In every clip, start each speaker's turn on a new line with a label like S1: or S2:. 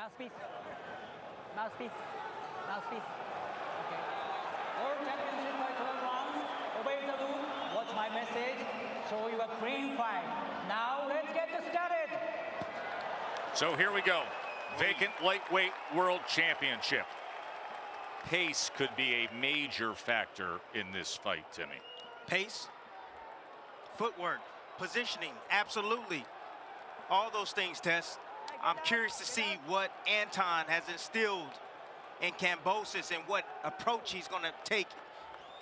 S1: Mouthpiece. Mouthpiece. Mouthpiece. Okay. World Championship by 12 rounds. Obey the rule. Watch my message. Show you a clean fight. Now let's get started.
S2: So here we go. Vacant lightweight world championship. Pace could be a major factor in this fight, Timmy.
S3: Pace, footwork, positioning, absolutely. All those things, Tess. I'm curious to see what Anton has instilled in Kambosos and what approach he's going to take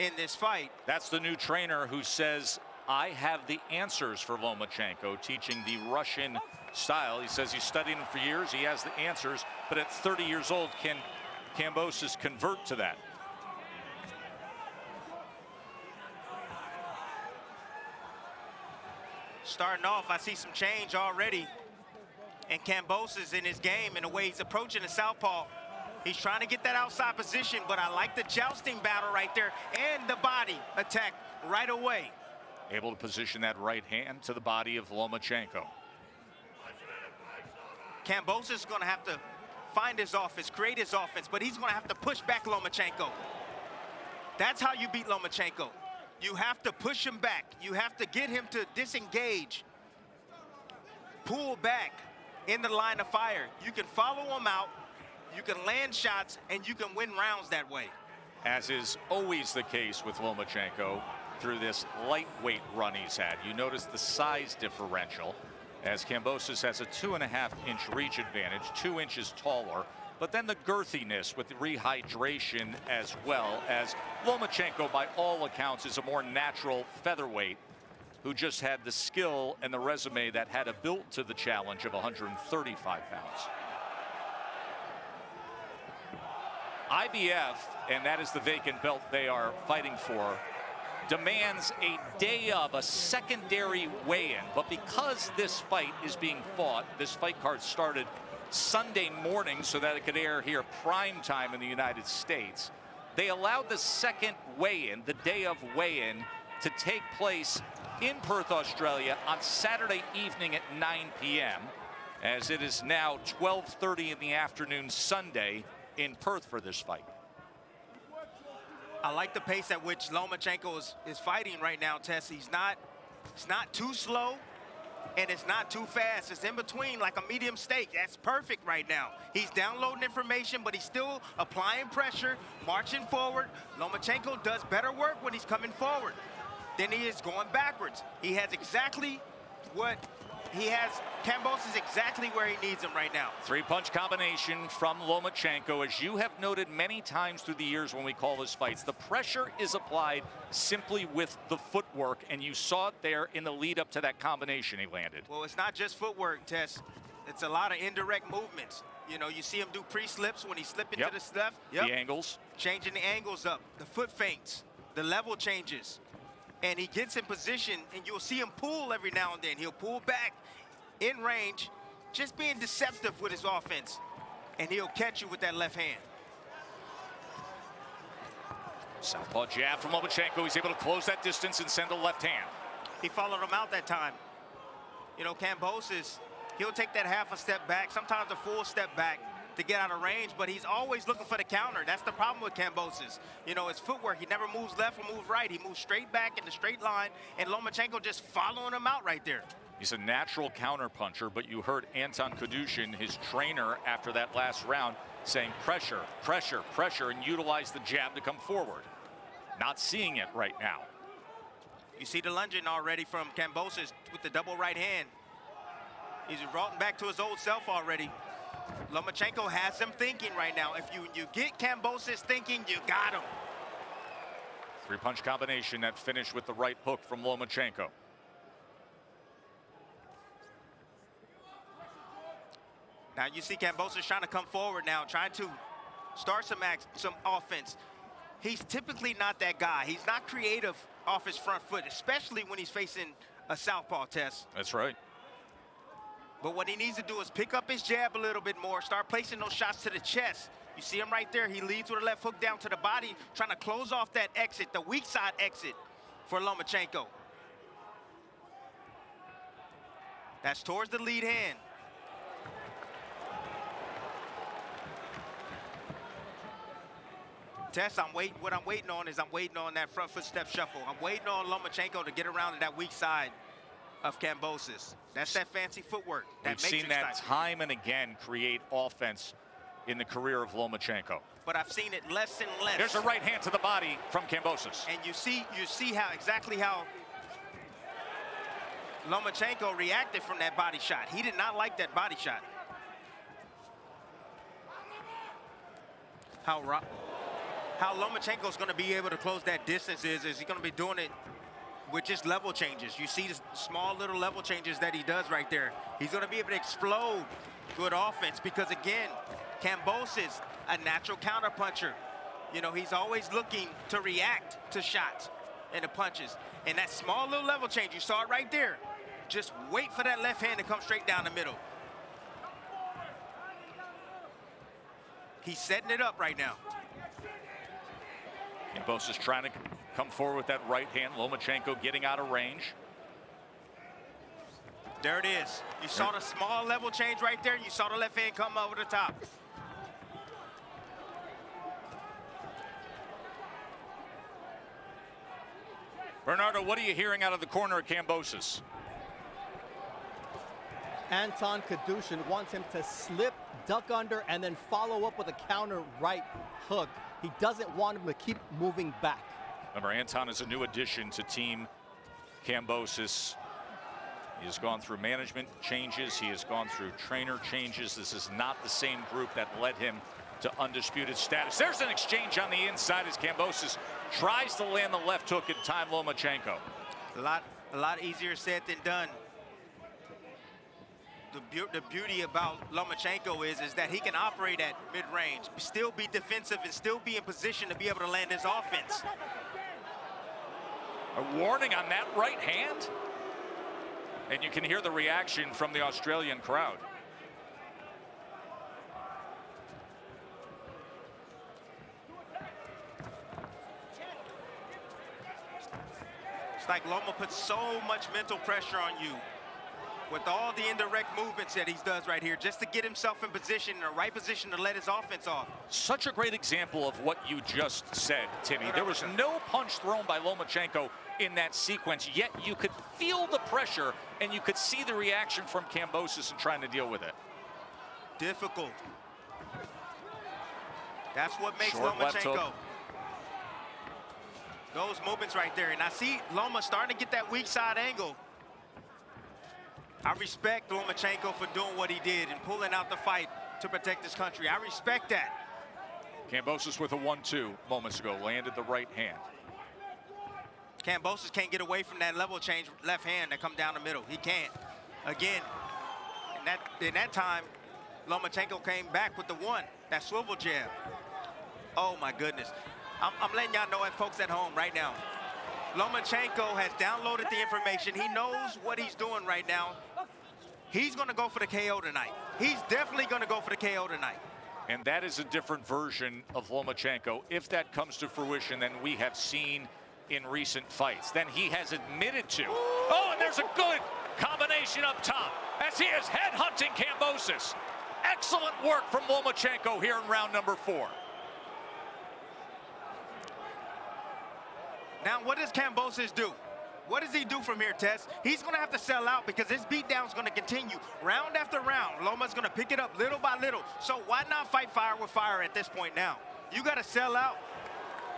S3: in this fight.
S2: That's the new trainer who says, I have the answers for Lomachenko, teaching the Russian style. He says he's studied him for years, he has the answers, but at 30 years old, can Kambosos convert to that?
S3: Starting off, I see some change already. And Kambosos in his game and the way he's approaching the southpaw. He's trying to get that outside position, but I like the jousting battle right there and the body attack right away.
S2: Able to position that right hand to the body of Lomachenko.
S3: Kambosos is going to have to find his offense, create his offense, but he's going to have to push back Lomachenko. That's how you beat Lomachenko. You have to push him back. You have to get him to disengage, pull back in the line of fire. You can follow him out, you can land shots, and you can win rounds that way.
S2: As is always the case with Lomachenko through this lightweight run he's had. You notice the size differential as Kambosos has a 2.5-inch reach advantage, 2 inches taller, but then the girthiness with the rehydration as well, as Lomachenko by all accounts is a more natural featherweight who just had the skill and the resume that had a built to the challenge of 135 pounds. IBF, and that is the vacant belt they are fighting for, demands a day of a secondary weigh-in. But because this fight is being fought, this fight card started Sunday morning so that it could air here prime time in the United States, they allowed the second weigh-in, the day of weigh-in, to take place in Perth, Australia on Saturday evening at 9 p.m. as it is now 12:30 in the afternoon Sunday in Perth for this fight.
S3: I like the pace at which Lomachenko is fighting right now, Tess. It's not too slow and it's not too fast. It's in between like a medium steak. That's perfect right now. He's downloading information, but he's still applying pressure, marching forward. Lomachenko does better work when he's coming forward than he is going backwards. He has exactly what he has. Kambosos is exactly where he needs him right now.
S2: Three-punch combination from Lomachenko. As you have noted many times through the years when we call his fights, the pressure is applied simply with the footwork, and you saw it there in the lead up to that combination he landed.
S3: Well, it's not just footwork, Tess. It's a lot of indirect movements. You know, you see him do pre-slips when he's slipping to the left.
S2: The angles.
S3: Changing the angles up, the foot feints, the level changes. And he gets in position, and you'll see him pull every now and then. He'll pull back in range, just being deceptive with his offense, and he'll catch you with that left hand.
S2: Southpaw jab from Lomachenko. He's able to close that distance and send a left hand.
S3: He followed him out that time. You know, Kambosos, he'll take that half a step back, sometimes a full step back to get out of range, but he's always looking for the counter. That's the problem with Kambosos. You know, his footwork, he never moves left or moves right. He moves straight back in the straight line, and Lomachenko just following him out right there.
S2: He's a natural counter puncher, but you heard Anton Kadushin, his trainer, after that last round, saying pressure, pressure, pressure, and utilize the jab to come forward. Not seeing it right now.
S3: You see the lunging already from Kambosos with the double right hand. He's brought back to his old self already. Lomachenko has him thinking right now. If you get Kambosos thinking, you got him.
S2: Three-punch combination that finished with the right hook from Lomachenko.
S3: Now you see Kambosos trying to come forward now, trying to start some offense. He's typically not that guy. He's not creative off his front foot, especially when he's facing a southpaw, Tess.
S2: That's right.
S3: But what he needs to do is pick up his jab a little bit more, start placing those shots to the chest. You see him right there. He leads with a left hook down to the body, trying to close off that exit, the weak side exit for Lomachenko. That's towards the lead hand. Tess, what I'm waiting on is I'm waiting on that front footstep shuffle. I'm waiting on Lomachenko to get around to that weak side of Kambosos. That's that fancy footwork.
S2: We've seen that time and again create offense in the career of Lomachenko.
S3: But I've seen it less and less.
S2: There's a right hand to the body from Kambosos.
S3: And you see exactly how Lomachenko reacted from that body shot. He did not like that body shot. How Lomachenko's going to be able to close that distance is he going to be doing it with just level changes. You see the small little level changes that he does right there. He's going to be able to explode good offense because, again, Kambosos, a natural counterpuncher. You know, he's always looking to react to shots and the punches. And that small little level change, you saw it right there. Just wait for that left hand to come straight down the middle. He's setting it up right now.
S2: Kambosos trying to come forward with that right hand. Lomachenko getting out of range.
S3: There it is. You saw the small level change right there. You saw the left hand come over the top.
S2: Bernardo, what are you hearing out of the corner of Kambosos?
S4: Anton Kadushin wants him to slip, duck under, and then follow up with a counter right hook. He doesn't want him to keep moving back.
S2: Remember, Anton is a new addition to Team Kambosos. He has gone through management changes. He has gone through trainer changes. This is not the same group that led him to undisputed status. There's an exchange on the inside as Kambosos tries to land the left hook and time Lomachenko.
S3: A lot easier said than done. The beauty about Lomachenko is that he can operate at mid-range, still be defensive, and still be in position to be able to land his offense.
S2: A warning on that right hand. And you can hear the reaction from the Australian crowd.
S3: It's like Loma puts so much mental pressure on you with all the indirect movements that he does right here, just to get himself in position, in the right position to let his offense off.
S2: Such a great example of what you just said, Timmy. There was no punch thrown by Lomachenko in that sequence, yet you could feel the pressure and you could see the reaction from Kambosos in trying to deal with it.
S3: Difficult. That's what makes
S2: Short left
S3: Lomachenko.
S2: hook.
S3: Those movements right there. And I see Loma starting to get that weak side angle. I respect Lomachenko for doing what he did and pulling out the fight to protect his country. I respect that.
S2: Kambosos with a 1-2 moments ago, landed the right hand.
S3: Kambosos can't get away from that level change left hand that come down the middle. He can't. Again, in that time, Lomachenko came back with the one, that swivel jab. Oh my goodness. I'm letting y'all know, folks at home right now. Lomachenko has downloaded the information. He knows what he's doing right now. He's going to go for the KO tonight. He's definitely going to go for the KO tonight.
S2: And that is a different version of Lomachenko, if that comes to fruition, than we have seen in recent fights, than he has admitted to. Oh, and there's a good combination up top as he is headhunting Kambosos. Excellent work from Lomachenko here in round number 4.
S3: Now, what does Kambosos do? What does he do from here, Tess? He's going to have to sell out because this beatdown is going to continue round after round. Loma's going to pick it up little by little. So why not fight fire with fire at this point now? You got to sell out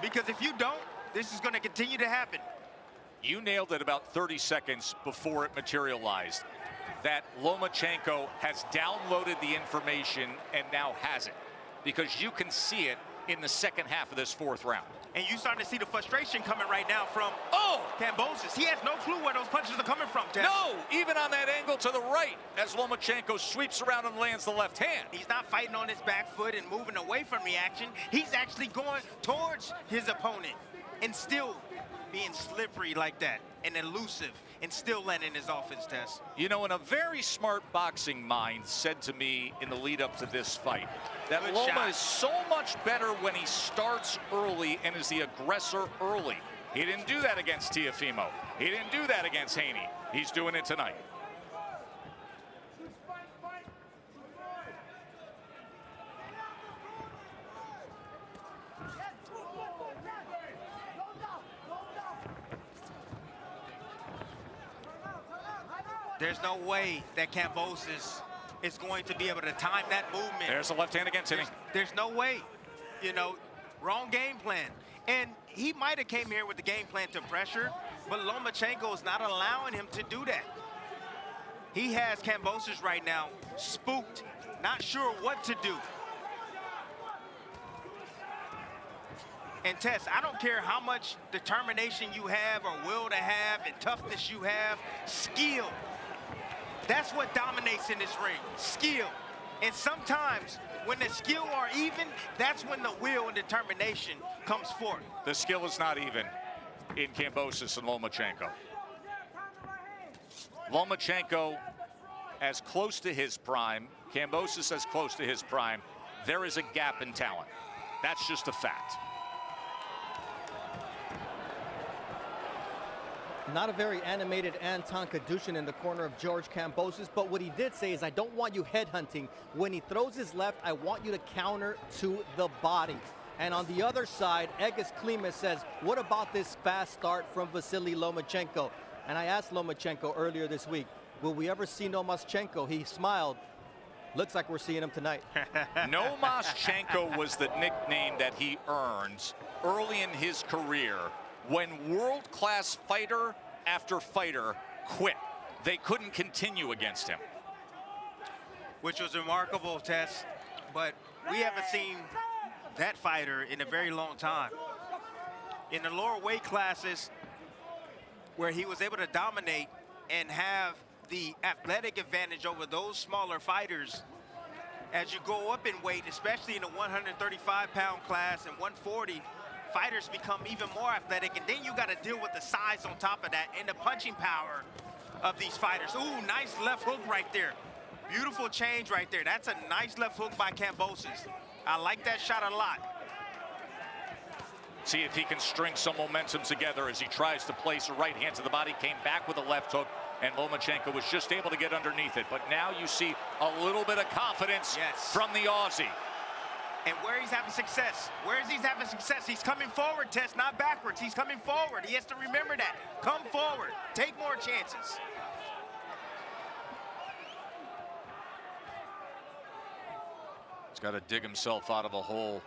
S3: because if you don't, this is going to continue to happen.
S2: You nailed it about 30 seconds before it materialized, that Lomachenko has downloaded the information and now has it, because you can see it in the second half of this 4th round.
S3: And you starting to see the frustration coming right now from Kambosos. He has no clue where those punches are coming from, Tess.
S2: No, even on that angle to the right, as Lomachenko sweeps around and lands the left hand.
S3: He's not fighting on his back foot and moving away from reaction. He's actually going towards his opponent and still being slippery like that and elusive and still landing his offense, Tess.
S2: You know, and a very smart boxing mind said to me in the lead up to this fight that
S3: Good
S2: Loma
S3: shot.
S2: is so much better when he starts early and is the aggressor early. He didn't do that against Teofimo. He didn't do that against Haney. He's doing it tonight.
S3: There's no way that Kambosos is going to be able to time that movement.
S2: There's a left hand again, Timmy.
S3: There's no way. You know, wrong game plan. And he might have came here with the game plan to pressure, but Lomachenko is not allowing him to do that. He has Kambosos right now spooked, not sure what to do. And Tess, I don't care how much determination you have or will to have and toughness you have, skill. That's what dominates in this ring, skill. And sometimes when the skill are even, that's when the will and determination comes forth.
S2: The skill is not even in Kambosos and Lomachenko. Lomachenko as close to his prime, Kambosos as close to his prime. There is a gap in talent. That's just a fact.
S4: Not a very animated Anton Kadushin in the corner of George Kambosos, but what he did say is, I don't want you headhunting. When he throws his left, I want you to counter to the body. And on the other side, Egis Klimas says, what about this fast start from Vasyl Lomachenko? And I asked Lomachenko earlier this week, will we ever see Lomachenko? He smiled. Looks like we're seeing him tonight.
S2: Lomachenko was the nickname that he earned early in his career when world-class fighter after fighter quit. They couldn't continue against him.
S3: Which was remarkable, Tess, but we haven't seen that fighter in a very long time. In the lower weight classes, where he was able to dominate and have the athletic advantage over those smaller fighters, as you go up in weight, especially in the 135-pound class and 140, fighters become even more athletic, and then you got to deal with the size on top of that and the punching power of these fighters. Ooh, nice left hook right there. Beautiful change right there. That's a nice left hook by Kambosos. I like that shot a lot.
S2: See if he can string some momentum together as he tries to place a right hand to the body. Came back with a left hook, and Lomachenko was just able to get underneath it. But now you see a little bit of confidence from the Aussie.
S3: And where he's having success, he's coming forward, Tess, not backwards. He's coming forward. He has to remember that. Come forward. Take more chances.
S2: He's got to dig himself out of a hole.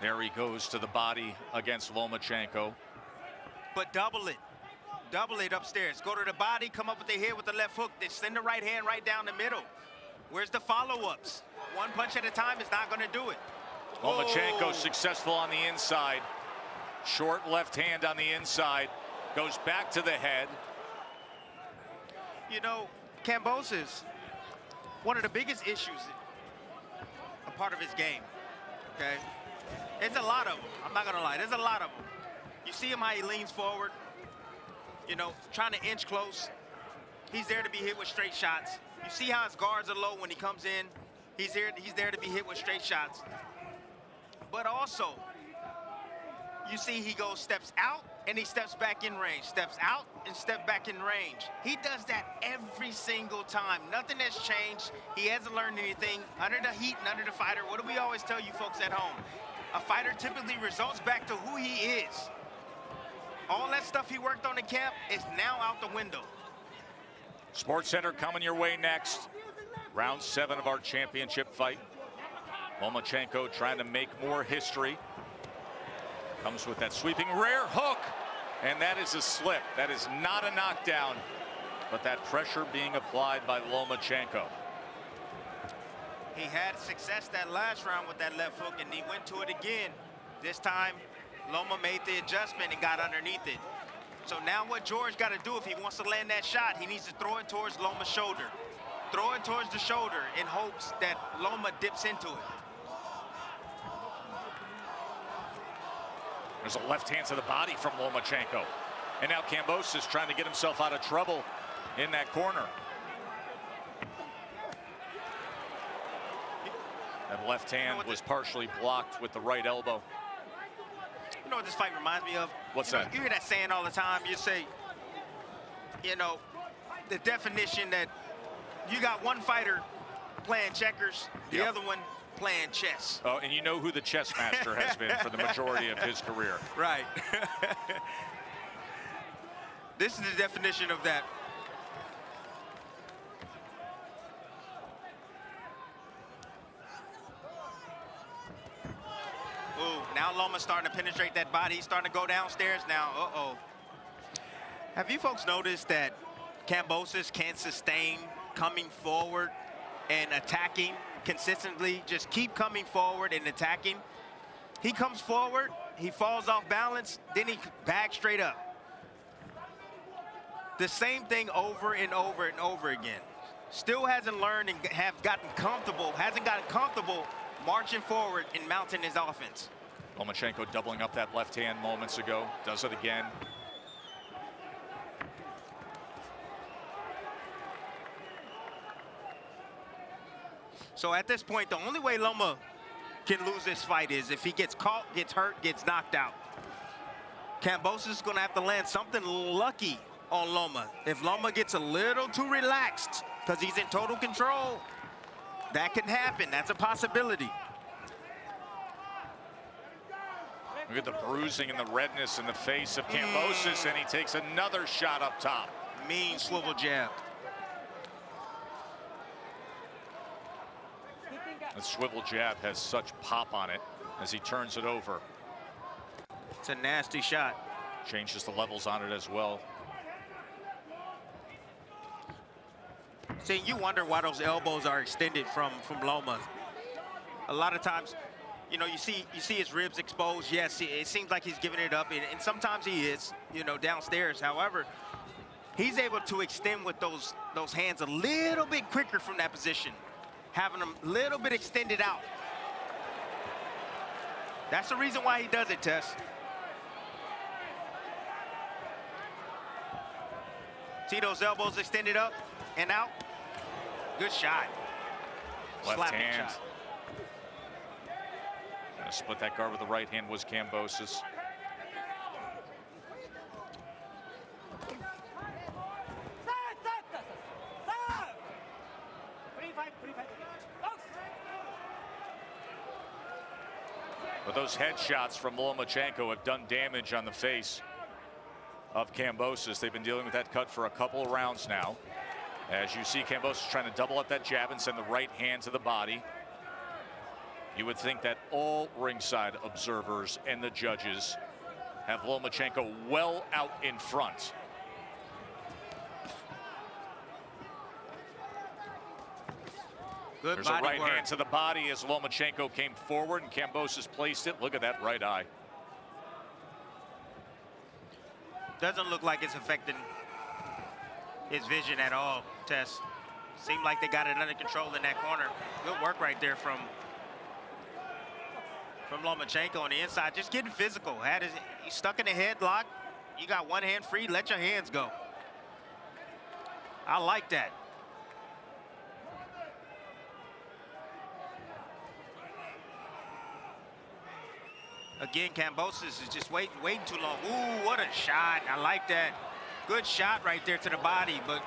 S2: There he goes to the body against Lomachenko.
S3: But double it. Double it upstairs. Go to the body, come up with the head with the left hook. Then send the right hand right down the middle. Where's the follow-ups? One punch at a time is not going to do it.
S2: Lomachenko successful on the inside. Short left hand on the inside. Goes back to the head.
S3: You know, Kambosos, one of the biggest issues, a part of his game, okay? It's a lot of them. I'm not going to lie. There's a lot of them. You see him how he leans forward, you know, trying to inch close. He's there to be hit with straight shots. You see how his guards are low when he comes in. He's there to be hit with straight shots. But also, you see he goes steps out and he steps back in range. Steps out and step back in range. He does that every single time. Nothing has changed. He hasn't learned anything. Under the heat and under the fighter, what do we always tell you folks at home? A fighter typically results back to who he is. All that stuff he worked on in camp is now out the window.
S2: Sports Center coming your way next. Round 7 of our championship fight. Lomachenko trying to make more history. Comes with that sweeping rear hook. And that is a slip. That is not a knockdown. But that pressure being applied by Lomachenko.
S3: He had success that last round with that left hook, and he went to it again. This time, Loma made the adjustment and got underneath it. So now what George got to do if he wants to land that shot, he needs to throw it towards Loma's shoulder. Throw it towards the shoulder in hopes that Loma dips into it.
S2: There's a left hand to the body from Lomachenko. And now Kambosos is trying to get himself out of trouble in that corner. That left hand was partially blocked with the right elbow.
S3: You know what this fight reminds me of?
S2: What's that?
S3: You hear that saying all the time. You say, you know, the definition that you got one fighter playing checkers, the other one playing chess.
S2: Oh, and you know who the chess master has been for the majority of his career.
S3: Right. This is the definition of that. Now Loma's starting to penetrate that body. He's starting to go downstairs now. Uh-oh. Have you folks noticed that Kambosos can't sustain coming forward and attacking consistently? Just keep coming forward and attacking. He comes forward, he falls off balance, then he backs straight up. The same thing over and over and over again. Still hasn't learned and hasn't gotten comfortable marching forward and mounting his offense.
S2: Lomachenko doubling up that left hand moments ago, does it again.
S3: So at this point, the only way Loma can lose this fight is if he gets caught, gets hurt, gets knocked out. Kambosos is going to have to land something lucky on Loma. If Loma gets a little too relaxed because he's in total control, that can happen. That's a possibility.
S2: Look at the bruising and the redness in the face of Kambosos, and he takes another shot up top.
S3: Mean swivel jab.
S2: The swivel jab has such pop on it as he turns it over.
S3: It's a nasty shot.
S2: Changes the levels on it as well.
S3: See, you wonder why those elbows are extended from Loma. A lot of times, you know, you see his ribs exposed. Yes, it seems like he's giving it up, and sometimes he is, you know, downstairs. However, he's able to extend with those hands a little bit quicker from that position, having them a little bit extended out. That's the reason why he does it, Tess. See those elbows extended up and out? Good shot.
S2: Left
S3: Slapping
S2: hand.
S3: shot.
S2: Gonna split that guard with the right hand was Kambosos. But those headshots from Lomachenko have done damage on the face of Kambosos. They've been dealing with that cut for a couple of rounds now. As you see, Kambosos trying to double up that jab and send the right hand to the body. You would think that all ringside observers and the judges have Lomachenko well out in front.
S3: Good
S2: There's a
S3: body
S2: right
S3: work.
S2: hand to the body as Lomachenko came forward and Kambosos placed it. Look at that right eye.
S3: Doesn't look like it's affecting his vision at all, Tess. Seemed like they got it under control in that corner. Good work right there from Lomachenko on the inside. Just getting physical. He's stuck in a headlock. You got one hand free. Let your hands go. I like that. Again, Kambosos is just waiting too long. Ooh, what a shot. I like that. Good shot right there to the body, but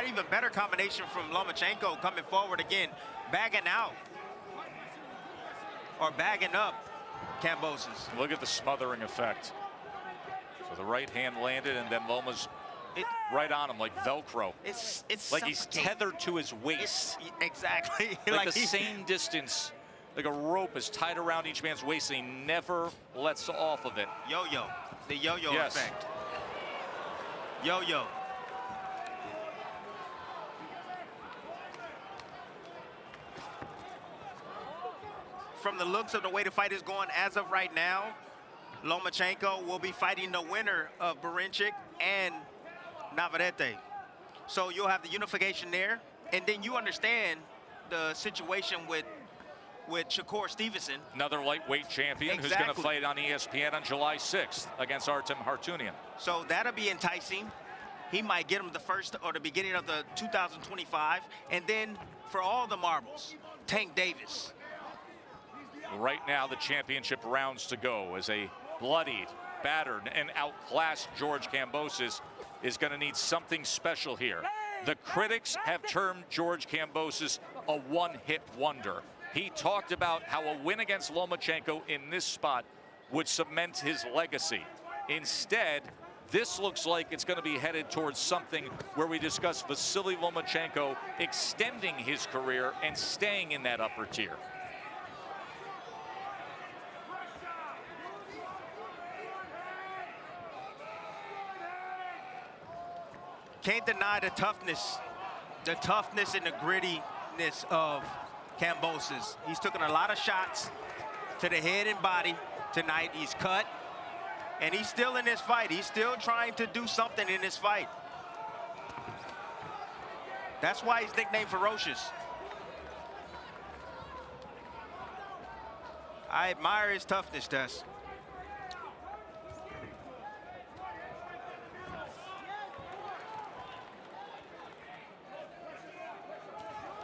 S3: even better combination from Lomachenko coming forward again, bagging out or bagging up Kambosos.
S2: Look at the smothering effect. So the right hand landed and then Loma's right on him like Velcro.
S3: It's
S2: like he's tethered to his waist.
S3: Exactly.
S2: Like the same distance. Like a rope is tied around each man's waist and he never lets off of it.
S3: Yo-yo, the yo-yo
S2: Yes.
S3: effect. Yo-yo. From the looks of the way the fight is going as of right now, Lomachenko will be fighting the winner of Barinchyk and Navarrete. So you'll have the unification there, and then you understand the situation with Shakur Stevenson.
S2: Another lightweight champion who's going to fight on ESPN on July 6th against Artem Hartunian.
S3: So that'll be enticing. He might get him the first or the beginning of the 2025. And then for all the marbles, Tank Davis.
S2: Right now, the championship rounds to go as a bloodied, battered, and outclassed George Kambosos is going to need something special here. The critics have termed George Kambosos a one-hit wonder. He talked about how a win against Lomachenko in this spot would cement his legacy. Instead, this looks like it's going to be headed towards something where we discuss Vasyl Lomachenko extending his career and staying in that upper tier.
S3: can't deny the toughness and the grittiness of Kambosos. He's taken a lot of shots to the head and body tonight. He's cut, and he's still in this fight. He's still trying to do something in this fight. That's why he's nicknamed Ferocious. I admire his toughness, Tess.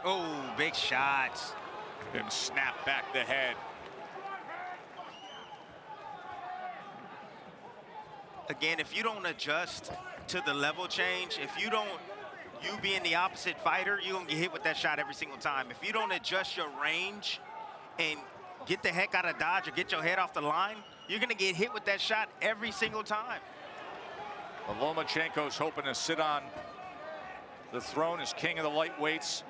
S3: Oh, big shots.
S2: And snap back the head.
S3: Again, if you don't adjust to the level change, if you don't, you being the opposite fighter, you're gonna get hit with that shot every single time. If you don't adjust your range and get the heck out of dodge or get your head off the line, you're gonna get hit with that shot every single time.
S2: Well, Lomachenko's hoping to sit on the throne as king of the lightweights.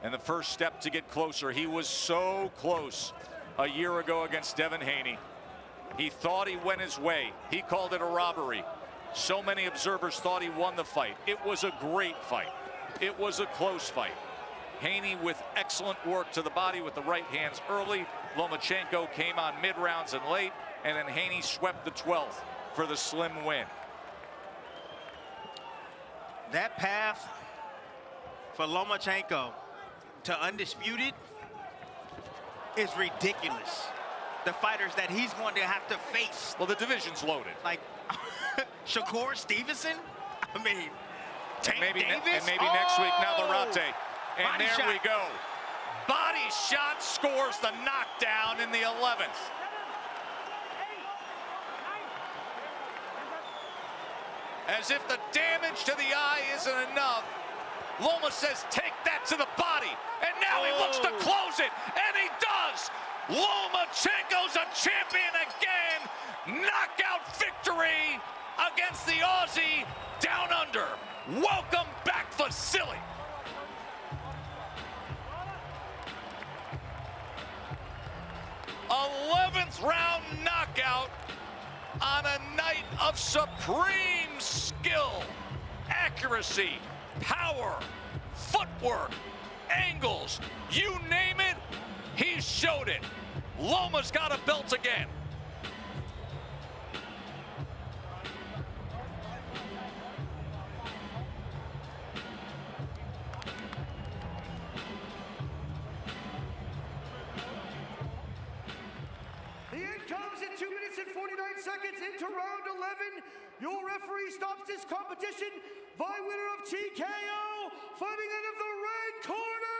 S2: And the first step to get closer. He was so close a year ago against Devin Haney. He thought he went his way. He called it a robbery. So many observers thought he won the fight. It was a great fight. It was a close fight. Haney with excellent work to the body with the right hands early. Lomachenko came on mid-rounds and late, and then Haney swept the 12th for the slim win.
S3: That path for Lomachenko to undisputed is ridiculous. The fighters that he's going to have to face.
S2: Well, the division's loaded.
S3: Like Shakur Stevenson? I mean, Tank Davis?
S2: And maybe next week, Navarrete. And
S3: Body
S2: there
S3: shot.
S2: we go. Body shot scores the knockdown in the 11th. As if the damage to the eye isn't enough, Loma says, take that to the body. And now he looks to close it, and he does. Lomachenko's a champion again. Knockout victory against the Aussie down under. Welcome back, Vasyl. th round knockout on a night of supreme skill, accuracy, power, footwork, angles, you name it, he showed it. Loma's got a belt again.
S5: The end comes in 2 minutes and 49 seconds into round 11. Your referee stops this competition by winner of TKO, fighting out of the red corner,